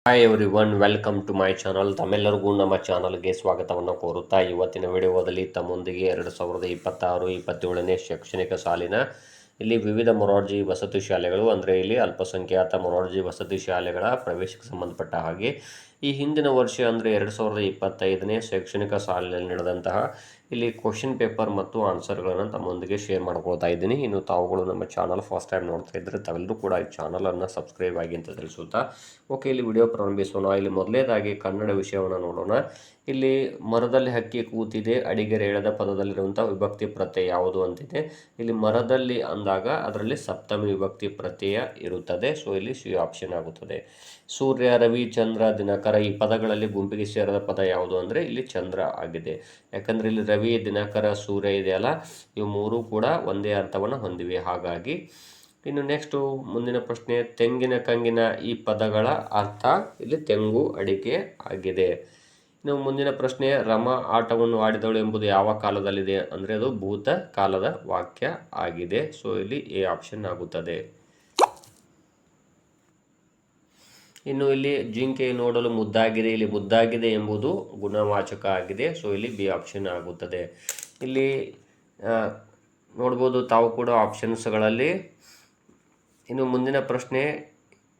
Hi everyone, welcome to my channel. ತಮ್ಮೆಲ್ಲರಿಗೂ ನಮ್ಮ ಚಾನಲ್ಗೆ ಸ್ವಾಗತವನ್ನು ಕೋರುತ್ತಾ ಇವತ್ತಿನ ವಿಡಿಯೋದಲ್ಲಿ ತಮ್ಮೊಂದಿಗೆ 2026-27ನೇ ಶೈಕ್ಷಣಿಕ ಸಾಲಿನ ಇಲ್ಲಿ ವಿವಿಧ ಮೊರಾರ್ಜಿ ವಸತಿ ಶಾಲೆಗಳು ಅಂದರೆ ಇಲ್ಲಿ ಅಲ್ಪಸಂಖ್ಯಾತ ಮೊರಾರ್ಜಿ ವಸತಿ ಶಾಲೆಗಳ ಪ್ರವೇಶಕ್ಕೆ ಸಂಬಂಧಪಟ್ಟ ಹಾಗೆ ಈ ಹಿಂದಿನ ವರ್ಷ ಅಂದರೆ 2025ನೇ ಶೈಕ್ಷಣಿಕ ಸಾಲಿನಲ್ಲಿ ನಡೆದಂತಹ ಇಲ್ಲಿ ಕ್ವಶನ್ ಪೇಪರ್ ಮತ್ತು ಆನ್ಸರ್ಗಳನ್ನು ತಮ್ಮೊಂದಿಗೆ ಶೇರ್ ಮಾಡ್ಕೊಳ್ತಾ ಇದ್ದೀನಿ. ಇನ್ನು ತಾವುಗಳು ನಮ್ಮ ಚಾನಲ್ ಫಸ್ಟ್ ಟೈಮ್ ನೋಡ್ತಾ ಇದ್ದರೆ ತಾವೆಲ್ಲರೂ ಕೂಡ ಈ ಚಾನಲನ್ನು ಸಬ್ಸ್ಕ್ರೈಬ್ ಆಗಿ ಅಂತ ತಿಳಿಸುತ್ತಾ ಓಕೆ, ಇಲ್ಲಿ ವಿಡಿಯೋ ಪ್ರಾರಂಭಿಸೋಣ. ಇಲ್ಲಿ ಮೊದಲನೇದಾಗಿ ಕನ್ನಡ ವಿಷಯವನ್ನು ನೋಡೋಣ. ಇಲ್ಲಿ ಮರದಲ್ಲಿ ಹಕ್ಕಿ ಕೂತಿದೆ, ಅಡಿಗೆರೆ ಎಳೆದ ಪದದಲ್ಲಿರುವಂಥ ವಿಭಕ್ತಿ ಪ್ರತ್ಯಯ ಯಾವುದು ಅಂತಿದೆ. ಇಲ್ಲಿ ಮರದಲ್ಲಿ ಅಂದಾಗ ಅದರಲ್ಲಿ ಸಪ್ತಮಿ ವಿಭಕ್ತಿ ಪ್ರತ್ಯಯ ಇರುತ್ತದೆ. ಸೊ ಇಲ್ಲಿ ಸಿ ಆಪ್ಷನ್ ಆಗುತ್ತದೆ. ಸೂರ್ಯ, ರವಿ, ಚಂದ್ರ, ದಿನಕರ ಈ ಪದಗಳಲ್ಲಿ ಗುಂಪಿಗೆ ಸೇರದ ಪದ ಯಾವುದು ಅಂದರೆ ಇಲ್ಲಿ ಚಂದ್ರ ಆಗಿದೆ. ಯಾಕಂದರೆ ಇಲ್ಲಿ ರವಿ, ದಿನಕರ, ಸೂರ್ಯ ಇದೆಯಲ್ಲ, ಇವು ಮೂರು ಕೂಡ ಒಂದೇ ಅರ್ಥವನ್ನು ಹೊಂದಿವೆ. ಹಾಗಾಗಿ ಇನ್ನು ನೆಕ್ಸ್ಟು ಮುಂದಿನ ಪ್ರಶ್ನೆ, ತೆಂಗಿನ ಕಂಗಿನ ಈ ಪದಗಳ ಅರ್ಥ ಇಲ್ಲಿ ತೆಂಗು ಅಡಿಕೆ ಆಗಿದೆ. ಇನ್ನು ಮುಂದಿನ ಪ್ರಶ್ನೆ, ರಮ ಆಟವನ್ನು ಆಡಿದವಳು ಎಂಬುದು ಯಾವ ಕಾಲದಲ್ಲಿದೆ ಅಂದರೆ ಅದು ಭೂತ ಕಾಲದ ವಾಕ್ಯ ಆಗಿದೆ. ಸೊ ಇಲ್ಲಿ ಎ ಆಪ್ಷನ್ ಆಗುತ್ತದೆ. ಇನ್ನು ಇಲ್ಲಿ ಜಿಂಕೆ ನೋಡಲು ಮುದ್ದಾಗಿದೆ, ಇಲ್ಲಿ ಮುದ್ದಾಗಿದೆ ಎಂಬುದು ಗುಣವಾಚಕ ಆಗಿದೆ. ಸೊ ಇಲ್ಲಿ ಬಿ ಆಪ್ಷನ್ ಆಗುತ್ತದೆ. ಇಲ್ಲಿ ನೋಡ್ಬೋದು ತಾವು ಕೂಡ ಆಪ್ಷನ್ಸ್ಗಳಲ್ಲಿ. ಇನ್ನು ಮುಂದಿನ ಪ್ರಶ್ನೆ,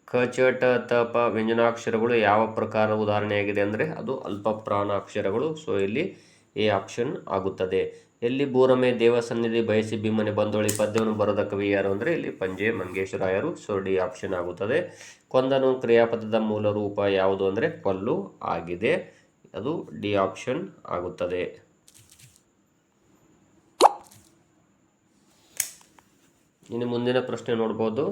ಕ, ಚ, ಟ, ತ, ಪ ವ್ಯಂಜನಾಕ್ಷರಗಳು ಯಾವ ಪ್ರಕಾರ ಉದಾಹರಣೆಯಾಗಿದೆ ಅಂದರೆ ಅದು ಅಲ್ಪ ಪ್ರಾಣ ಅಕ್ಷರಗಳು. ಸೊ ಇಲ್ಲಿ ಎ ಆಪ್ಷನ್ ಆಗುತ್ತದೆ. ಎಲ್ಲಿ ಬೋರಮೆ ದೇವ ಸನ್ನಿಧಿ ಬಯಸಿ ಭೀಮನೆ ಬಂದೋಳಿ ಪದ್ಯವನ್ನು ಬರೆದ ಕವಿ ಯಾರು ಅಂದರೆ ಇಲ್ಲಿ ಪಂಜೆ ಮಂಗೇಶರಾಯರು. ಸೊ ಡಿ ಆಪ್ಷನ್ ಆಗುತ್ತದೆ. ಕೊಂದನು ಕ್ರಿಯಾಪದದ ಮೂಲ ರೂಪ ಯಾವುದು ಅಂದರೆ ಕೊಲ್ಲು ಆಗಿದೆ. ಅದು ಡಿ ಆಪ್ಷನ್ ಆಗುತ್ತದೆ. ಇನ್ನು ಮುಂದಿನ ಪ್ರಶ್ನೆ ನೋಡ್ಬೋದು.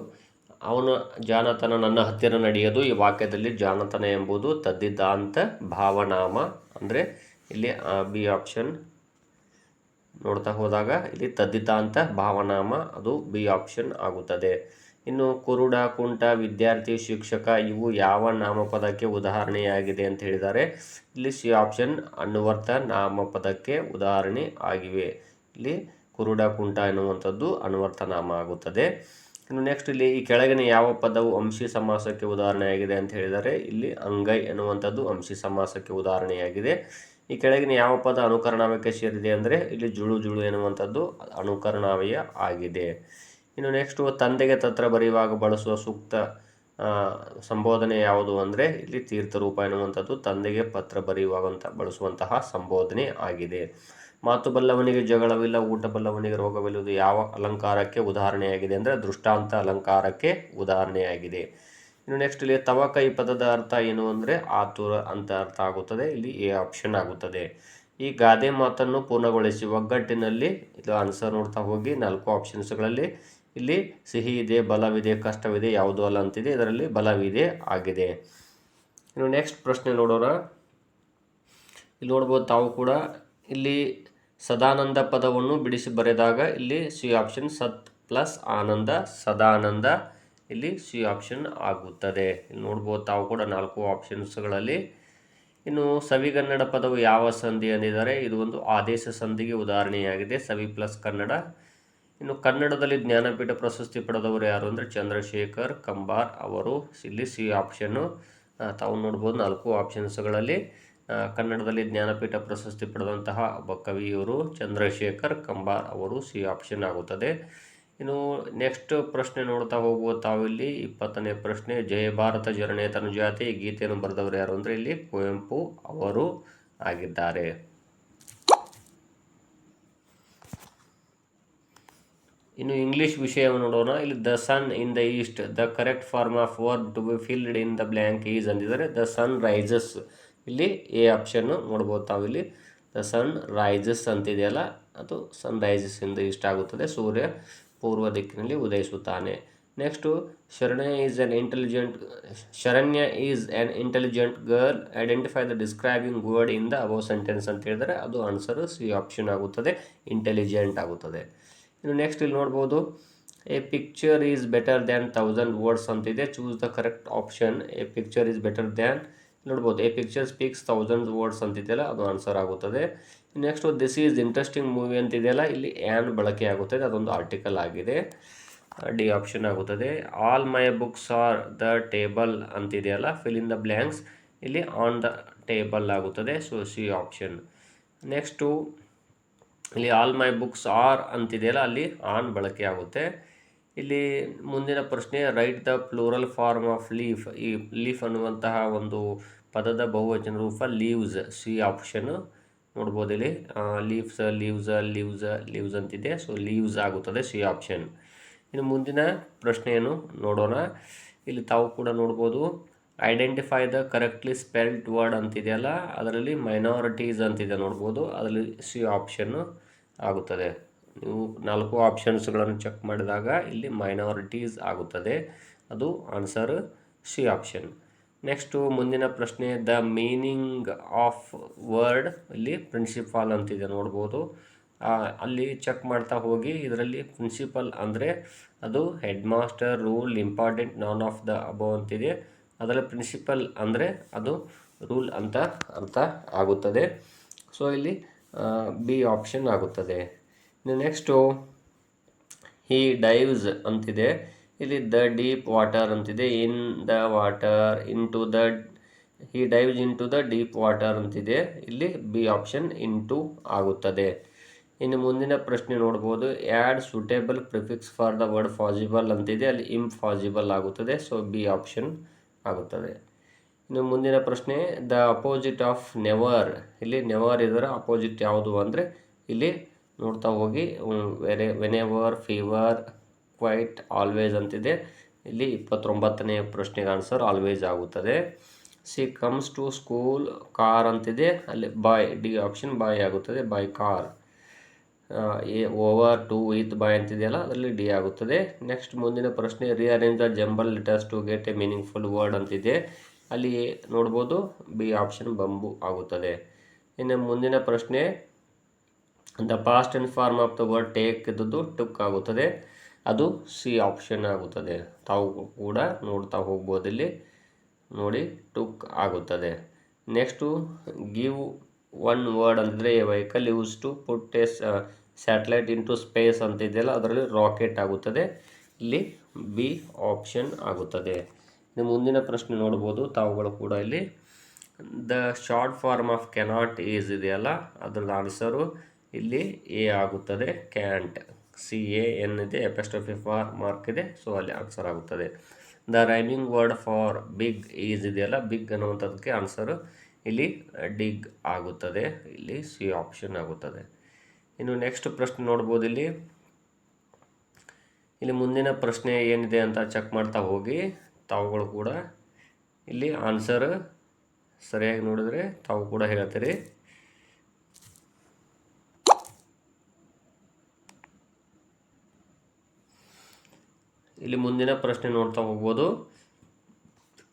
ಅವನು ಜಾನತನ ನನ್ನ ಹತ್ತಿರ ನಡೆಯೋದು, ಈ ವಾಕ್ಯದಲ್ಲಿ ಜಾನತನ ಎಂಬುದು ತದ್ದಿದ್ದಾಂತ ಭಾವನಾಮ ಅಂದರೆ ಇಲ್ಲಿ ಬಿ ಆಪ್ಷನ್ ನೋಡ್ತಾ ಹೋದಾಗ ಇಲ್ಲಿ ತದ್ದಿದ್ದಾಂತ ಭಾವನಾಮ, ಅದು ಬಿ ಆಪ್ಷನ್ ಆಗುತ್ತದೆ. ಇನ್ನು ಕುರುಡ, ಕುಂಟ, ವಿದ್ಯಾರ್ಥಿ, ಶಿಕ್ಷಕ ಇವು ಯಾವ ನಾಮಪದಕ್ಕೆ ಉದಾಹರಣೆಯಾಗಿದೆ ಅಂತ ಹೇಳಿದ್ದಾರೆ. ಇಲ್ಲಿ ಸಿ ಆಪ್ಷನ್ ಅನ್ವರ್ಥ ನಾಮಪದಕ್ಕೆ ಉದಾಹರಣೆ ಆಗಿವೆ. ಇಲ್ಲಿ ಕುರುಡ, ಕುಂಟ ಎನ್ನುವಂಥದ್ದು ಅನ್ವರ್ಥ ನಾಮ ಆಗುತ್ತದೆ. ಇನ್ನು ನೆಕ್ಸ್ಟ್ ಇಲ್ಲಿ ಈ ಕೆಳಗಿನ ಯಾವ ಪದವು ಅಂಶಿ ಸಮಾಸಕ್ಕೆ ಉದಾಹರಣೆಯಾಗಿದೆ ಅಂತ ಹೇಳಿದರೆ ಇಲ್ಲಿ ಅಂಗೈ ಎನ್ನುವಂಥದ್ದು ಅಂಶಿ ಸಮಾಸಕ್ಕೆ ಉದಾಹರಣೆಯಾಗಿದೆ. ಈ ಕೆಳಗಿನ ಯಾವ ಪದ ಅನುಕರಣಾವ್ಯಕ್ಕೆ ಸೇರಿದೆ ಅಂದರೆ ಇಲ್ಲಿ ಜುಳು ಜುಳು ಎನ್ನುವಂಥದ್ದು ಅನುಕರಣಾವ್ಯಯ ಆಗಿದೆ. ಇನ್ನು ನೆಕ್ಸ್ಟು ತಂದೆಗೆ ತತ್ರ ಬರೆಯುವಾಗ ಬಳಸುವ ಸೂಕ್ತ ಸಂಬೋಧನೆ ಯಾವುದು ಅಂದರೆ ಇಲ್ಲಿ ತೀರ್ಥರೂಪ ಎನ್ನುವಂಥದ್ದು ತಂದೆಗೆ ಪತ್ರ ಬರೆಯುವಾಗ ಬಳಸುವಂತಹ ಸಂಬೋಧನೆ ಆಗಿದೆ. ಮಾತು ಬಲ್ಲವನಿಗೆ ಜಗಳವಿಲ್ಲ, ಊಟ ಬಲ್ಲವನಿಗೆ ರೋಗವಿಲ್ಲದು ಯಾವ ಅಲಂಕಾರಕ್ಕೆ ಉದಾಹರಣೆಯಾಗಿದೆ ಅಂದರೆ ದೃಷ್ಟಾಂತ ಅಲಂಕಾರಕ್ಕೆ ಉದಾಹರಣೆಯಾಗಿದೆ. ಇನ್ನು ನೆಕ್ಸ್ಟ್ ಇಲ್ಲಿ ತವಕ ಈ ಪದದ ಅರ್ಥ ಏನು ಅಂದರೆ ಆತುರ ಅಂತ ಅರ್ಥ ಆಗುತ್ತದೆ. ಇಲ್ಲಿ ಎ ಆಪ್ಷನ್ ಆಗುತ್ತದೆ. ಈ ಗಾದೆ ಮಾತನ್ನು ಪೂರ್ಣಗೊಳಿಸಿ ಒಗ್ಗಟ್ಟಿನಲ್ಲಿ ಇದು ಆನ್ಸರ್ ನೋಡ್ತಾ ಹೋಗಿ 4 ಆಪ್ಷನ್ಸ್ಗಳಲ್ಲಿ ಇಲ್ಲಿ ಸಿಹಿ ಇದೆ, ಬಲವಿದೆ, ಕಷ್ಟವಿದೆ, ಯಾವುದೂ ಅಲ್ಲ ಅಂತಿದೆ. ಇದರಲ್ಲಿ ಬಲವಿದೆ ಆಗಿದೆ. ಇನ್ನು ನೆಕ್ಸ್ಟ್ ಪ್ರಶ್ನೆ ನೋಡೋಣ. ಇಲ್ಲಿ ನೋಡ್ಬೋದು ತಾವು ಕೂಡ ಇಲ್ಲಿ ಸದಾನಂದ ಪದವನ್ನು ಬಿಡಿಸಿ ಬರೆದಾಗ ಇಲ್ಲಿ ಸಿ ಆಪ್ಷನ್ ಸತ್ ಪ್ಲಸ್ ಆನಂದ ಸದಾನಂದ, ಇಲ್ಲಿ ಸಿ ಆಪ್ಷನ್ ಆಗುತ್ತದೆ. ಇಲ್ಲಿ ನೋಡ್ಬೋದು ತಾವು ಕೂಡ 4 ಆಪ್ಷನ್ಸ್ಗಳಲ್ಲಿ. ಇನ್ನು ಸವಿಗನ್ನಡ ಪದವು ಯಾವ ಸಂಧಿ ಅಂದಿದ್ದಾರೆ, ಇದು ಒಂದು ಆದೇಶ ಸಂಧಿಗೆ ಉದಾಹರಣೆಯಾಗಿದೆ. ಸವಿ ಪ್ಲಸ್ ಕನ್ನಡ. ಇನ್ನು ಕನ್ನಡದಲ್ಲಿ ಜ್ಞಾನಪೀಠ ಪ್ರಶಸ್ತಿ ಪಡೆದವರು ಯಾರು ಅಂದರೆ ಚಂದ್ರಶೇಖರ್ ಕಂಬಾರ್ ಅವರು. ಇಲ್ಲಿ ಸಿ ಆಪ್ಷನ್ನು ತಾವು ನೋಡ್ಬೋದು 4 ಆಪ್ಷನ್ಸ್ಗಳಲ್ಲಿ ಕನ್ನಡದಲ್ಲಿ ಜ್ಞಾನಪೀಠ ಪ್ರಶಸ್ತಿ ಪಡೆದಂತಹ ಒಬ್ಬ ಕವಿಯವರು ಚಂದ್ರಶೇಖರ್ ಕಂಬಾರ್ ಅವರು. ಸಿ ಆಪ್ಷನ್ ಆಗುತ್ತದೆ. ಇನ್ನು ನೆಕ್ಸ್ಟ್ ಪ್ರಶ್ನೆ ನೋಡ್ತಾ ಹೋಗುವ ತಾವಿಲ್ಲಿ 20ನೇ ಪ್ರಶ್ನೆ, ಜಯ ಭಾರತ ಜನನೇ ತನುಜಾತೆ ಈ ಗೀತೆಯನ್ನು ಬರೆದವರು ಯಾರು ಅಂದರೆ ಇಲ್ಲಿ ಕುವೆಂಪು ಅವರು ಆಗಿದ್ದಾರೆ. ಇನ್ನು ಇಂಗ್ಲೀಷ್ ವಿಷಯವನ್ನು ನೋಡೋಣ. ಇಲ್ಲಿ the sun in the east, the correct form of verb to be filled in the blank is ಅಂದಿದ್ದಾರೆ ದ ಸನ್ ರೈಸಸ್. ಇಲ್ಲಿ ಎ ಆಪ್ಷನ್ನು ನೋಡ್ಬೋದು ತಾವಿಲ್ಲಿ ದ ಸನ್ ರೈಸಸ್ ಅಂತಿದೆಯಲ್ಲ, ಅದು ಸನ್ ರೈಸಸ್ ಇಂದ ಈಸ್ಟ್ ಆಗುತ್ತದೆ. ಸೂರ್ಯ ಪೂರ್ವ ದಿಕ್ಕಿನಲ್ಲಿ ಉದಯಿಸುತ್ತಾನೆ. Next Sharanya is an intelligent girl, identify the describing word in the above sentence ಅಂತ ಹೇಳಿದರೆ ಅದು ಆನ್ಸರ್ ಸಿ ಆಪ್ಷನ್ ಆಗುತ್ತದೆ, ಇಂಟೆಲಿಜೆಂಟ್ ಆಗುತ್ತದೆ. ಇನ್ನು ನೆಕ್ಸ್ಟ್ ಇಲ್ಲಿ ನೋಡ್ಬೋದು a picture is better than 1000 words ಅಂತಿದೆ. Choose the correct option. A picture is better than ನೋಡ್ಬೋದು ಎ ಪಿಕ್ಚರ್ ಸ್ಪೀಕ್ಸ್ 1000 ವರ್ಡ್ಸ್ ಅಂತಿದೆಯಲ್ಲ, ಅದು ಆನ್ಸರ್ ಆಗುತ್ತದೆ. Next this is interesting movie ಅಂತಿದೆಯಲ್ಲ, ಇಲ್ಲಿ ಆ್ಯನ್ ಬಳಕೆ ಆಗುತ್ತದೆ, ಅದೊಂದು ಆರ್ಟಿಕಲ್ ಆಗಿದೆ. ಡಿ ಆಪ್ಷನ್ ಆಗುತ್ತದೆ. All my books are the table ಅಂತಿದೆಯಲ್ಲ, ಫಿಲ್ ಇನ್ ದ ಬ್ಲ್ಯಾಂಕ್ಸ್, ಇಲ್ಲಿ ಆನ್ ದ ಟೇಬಲ್ ಆಗುತ್ತದೆ. So C option. ನೆಕ್ಸ್ಟು ಇಲ್ಲಿ ಆಲ್ ಮೈ ಬುಕ್ಸ್ ಆರ್ ಅಂತಿದೆಯಲ್ಲ, ಅಲ್ಲಿ ಆನ್ ಬಳಕೆ ಆಗುತ್ತೆ. ಇಲ್ಲಿ ಮುಂದಿನ ಪ್ರಶ್ನೆ, write the plural form of leaf. ಈ ಲೀಫ್ ಅನ್ನುವಂತಹ ಒಂದು ಪದದ ಬಹುವಚನ ರೂಪ ಲೀವ್ಸ್, ಸಿ ಆಪ್ಷನ್ ನೋಡ್ಬೋದು. ಇಲ್ಲಿ ಲೀವ್ಸ್, ಲೀವ್ಸ್ ಅಂತಿದೆ. ಸೊ ಲೀವ್ಸ್ ಆಗುತ್ತದೆ, ಸಿ ಆಪ್ಷನ್. ಇನ್ನು ಮುಂದಿನ ಪ್ರಶ್ನೆಯನ್ನು ನೋಡೋಣ. ಇಲ್ಲಿ ತಾವು ಕೂಡ ನೋಡ್ಬೋದು, identify the correctly spelled word ಅಂತಿದೆಯಲ್ಲ, ಅದರಲ್ಲಿ ಮೈನಾರಿಟೀಸ್ ಅಂತಿದೆ ನೋಡ್ಬೋದು, ಅದರಲ್ಲಿ ಸಿ ಆಪ್ಷನ್ನು ಆಗುತ್ತದೆ. ನೀವು 4 ಆಪ್ಷನ್ಸ್ಗಳನ್ನು ಚೆಕ್ ಮಾಡಿದಾಗ ಇಲ್ಲಿ ಮೈನಾರಿಟೀಸ್ ಆಗುತ್ತದೆ, ಅದು ಆನ್ಸರ್ ಸಿ ಆಪ್ಷನ್. ನೆಕ್ಸ್ಟು ಮುಂದಿನ ಪ್ರಶ್ನೆ, ದ ಮೀನಿಂಗ್ ಆಫ್ ವರ್ಡ್, ಇಲ್ಲಿ ಪ್ರಿನ್ಸಿಪಾಲ್ ಅಂತಿದೆ ನೋಡ್ಬೋದು. ಅಲ್ಲಿ ಚೆಕ್ ಮಾಡ್ತಾ ಹೋಗಿ, ಇದರಲ್ಲಿ ಪ್ರಿನ್ಸಿಪಲ್ ಅಂದರೆ ಅದು head master, rule, important, non of the above ಅಂತಿದೆ. ಅದರಲ್ಲಿ ಪ್ರಿನ್ಸಿಪಲ್ ಅಂದರೆ ಅದು ರೂಲ್ ಅಂತ ಅರ್ಥ ಆಗುತ್ತದೆ. ಸೊ ಇಲ್ಲಿ ಬಿ ಆಪ್ಷನ್ ಆಗುತ್ತದೆ. ನೆಕ್ಸ್ಟು ಹಿ ಡೈವ್ಸ್ ಅಂತಿದೆ. ಇಲ್ಲಿ ದ ಡೀಪ್ ವಾಟರ್ ಅಂತಿದೆ, in the water, into the, he dives into the deep water ಅಂತಿದೆ. ಇಲ್ಲಿ ಬಿ ಆಪ್ಷನ್ ಇಂಟು ಆಗುತ್ತದೆ. ಇನ್ನು ಮುಂದಿನ ಪ್ರಶ್ನೆ ನೋಡ್ಬೋದು, add suitable prefix for the word possible ಅಂತಿದೆ, ಅಲ್ಲಿ ಇಂಪಾಸಿಬಲ್ ಆಗುತ್ತದೆ. ಸೊ ಬಿ ಆಪ್ಷನ್ ಆಗುತ್ತದೆ. ಇನ್ನು ಮುಂದಿನ ಪ್ರಶ್ನೆ, ದ ಅಪೋಸಿಟ್ ಆಫ್ ನೆವರ್. ಇಲ್ಲಿ ನೆವರ್ ಇದರ ಅಪೋಸಿಟ್ ಯಾವುದು ಅಂದರೆ ಇಲ್ಲಿ ನೋಡ್ತಾ ಹೋಗಿ, ವೆನೆವರ್, ಫೀವರ್, ಕ್ವೈಟ್, ಆಲ್ವೇಸ್ ಅಂತಿದೆ. ಇಲ್ಲಿ 29ನೇ ಪ್ರಶ್ನೆಗೆ ಆನ್ಸರ್ ಆಲ್ವೇಸ್ ಆಗುತ್ತದೆ. She comes to school, car ಅಂತಿದೆ, ಅಲ್ಲಿ ಬಾಯ್, ಡಿ ಆಪ್ಷನ್ ಬಾಯ್ ಆಗುತ್ತದೆ, by car. Over, to, with, by ಅಂತಿದೆಯಲ್ಲ, ಅದರಲ್ಲಿ ಡಿ ಆಗುತ್ತದೆ. ನೆಕ್ಸ್ಟ್ ಮುಂದಿನ ಪ್ರಶ್ನೆ, rearrange the jumble letters to get a meaningful word ಅಂತಿದೆ, ಅಲ್ಲಿ ನೋಡ್ಬೋದು ಬಿ ಆಪ್ಷನ್ ಬಂಬು ಆಗುತ್ತದೆ. ಇನ್ನು ಮುಂದಿನ ಪ್ರಶ್ನೆ, the past and form of the word take ಇದ್ದದ್ದು ಟುಕ್ ಆಗುತ್ತದೆ, ಅದು ಸಿ ಆಪ್ಷನ್ ಆಗುತ್ತದೆ. ತಾವು ಕೂಡ ನೋಡ್ತಾ ಹೋಗ್ಬೋದು, ಇಲ್ಲಿ ನೋಡಿ ಟುಕ್ ಆಗುತ್ತದೆ. ನೆಕ್ಸ್ಟು ಗಿವ್ ಒನ್ ವರ್ಡ್ ಅಂದರೆ a vehicle use to put a satellite into space ಅಂತಿದೆಯಲ್ಲ, ಅದರಲ್ಲಿ ರಾಕೆಟ್ ಆಗುತ್ತದೆ, ಇಲ್ಲಿ ಬಿ ಆಪ್ಷನ್ ಆಗುತ್ತದೆ. ಇನ್ನು ಮುಂದಿನ ಪ್ರಶ್ನೆ ನೋಡ್ಬೋದು ತಾವುಗಳು ಕೂಡ, ಇಲ್ಲಿ the short form of cannot is ಇದೆಯಲ್ಲ, ಅದರ ಆನ್ಸರು ಇಲ್ಲಿ ಎ ಆಗುತ್ತದೆ, ಕ್ಯಾಂಟ್. ಸಿ ಎ ಎನ್ ಇದೆ, ಎಪೆಸ್ಟ್ರಫಿ ಫಾರ್ ಮಾರ್ಕ್ ಇದೆ, ಸೊ ಅಲ್ಲಿ ಆನ್ಸರ್ ಆಗುತ್ತದೆ. The rhyming word for big is ಇದೆಯಲ್ಲ, ಬಿಗ್ ಅನ್ನುವಂಥದ್ದಕ್ಕೆ ಆನ್ಸರು ಇಲ್ಲಿ ಡಿಗ್ ಆಗುತ್ತದೆ, ಇಲ್ಲಿ ಸಿ ಆಪ್ಷನ್ ಆಗುತ್ತದೆ. ಇನ್ನು ನೆಕ್ಸ್ಟ್ ಪ್ರಶ್ನೆ ನೋಡ್ಬೋದು, ಇಲ್ಲಿ ಮುಂದಿನ ಪ್ರಶ್ನೆ ಏನಿದೆ ಅಂತ ಚೆಕ್ ಮಾಡ್ತಾ ಹೋಗಿ ತಾವುಗಳು ಕೂಡ ಇಲ್ಲಿ ಆನ್ಸರ್ ಸರಿಯಾಗಿ ನೋಡಿದ್ರೆ ತಾವು ಕೂಡ ಹೇಳ್ತೀರಿ. ಇಲ್ಲಿ ಮುಂದಿನ ಪ್ರಶ್ನೆ ನೋಡ್ತಾ ಹೋಗ್ಬೋದು.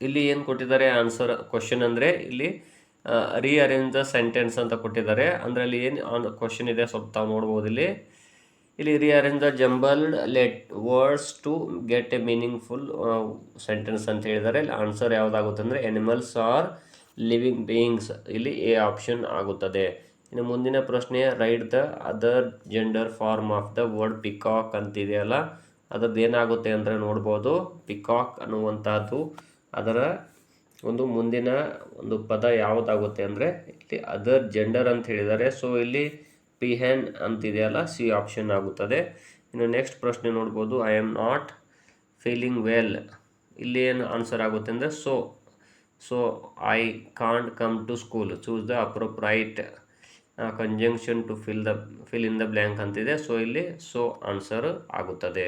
ಇಲ್ಲಿ ಏನು ಕೊಟ್ಟಿದ್ದಾರೆ ಆನ್ಸರ್ ಕ್ವಶನ್ ಅಂದರೆ ಇಲ್ಲಿ ರೀಅರೇಂಜ್ ದ ಸೆಂಟೆನ್ಸ್ ಅಂತ ಕೊಟ್ಟಿದ್ದಾರೆ. ಅಂದರೆ ಅಲ್ಲಿ ಏನು ಕ್ವಶನ್ ಇದೆ ಸ್ವಲ್ಪ ತಾವು ನೋಡ್ಬೋದು. ಇಲ್ಲಿ rearrange the jumbled words to get a meaningful sentence ಅಂತ ಹೇಳಿದ್ದಾರೆ. ಇಲ್ಲಿ ಆನ್ಸರ್ ಯಾವುದಾಗುತ್ತೆ ಅಂದರೆ ಎನಿಮಲ್ಸ್ ಆರ್ ಲಿವಿಂಗ್ ಬೀಯಿಂಗ್ಸ್, ಇಲ್ಲಿ ಎ ಆಪ್ಷನ್ ಆಗುತ್ತದೆ. ಇನ್ನು ಮುಂದಿನ ಪ್ರಶ್ನೆ, write the other gender form of the word peacock ಅಂತಿದೆಯಲ್ಲ, ಅದರದ್ದು ಏನಾಗುತ್ತೆ ಅಂದರೆ ನೋಡ್ಬೋದು, ಪಿಕಾಕ್ ಅನ್ನುವಂಥದ್ದು ಅದರ ಒಂದು ಮುಂದಿನ ಒಂದು ಪದ ಯಾವುದಾಗುತ್ತೆ ಅಂದರೆ ಇಲ್ಲಿ ಅದರ್ ಜೆಂಡರ್ ಅಂತ ಹೇಳಿದ್ದಾರೆ. ಸೊ ಇಲ್ಲಿ ಪಿಹೆನ್ ಅಂತಿದೆಯಲ್ಲ, ಸಿ ಆಪ್ಷನ್ ಆಗುತ್ತದೆ. ಇನ್ನು ನೆಕ್ಸ್ಟ್ ಪ್ರಶ್ನೆ ನೋಡ್ಬೋದು, I am not feeling well, ಇಲ್ಲಿ ಏನು ಆನ್ಸರ್ ಆಗುತ್ತೆ ಅಂದರೆ so I can't come to school, choose the appropriate conjunction to fill in the blank ಅಂತಿದೆ. ಸೊ ಇಲ್ಲಿ ಸೊ ಆನ್ಸರ್ ಆಗುತ್ತದೆ.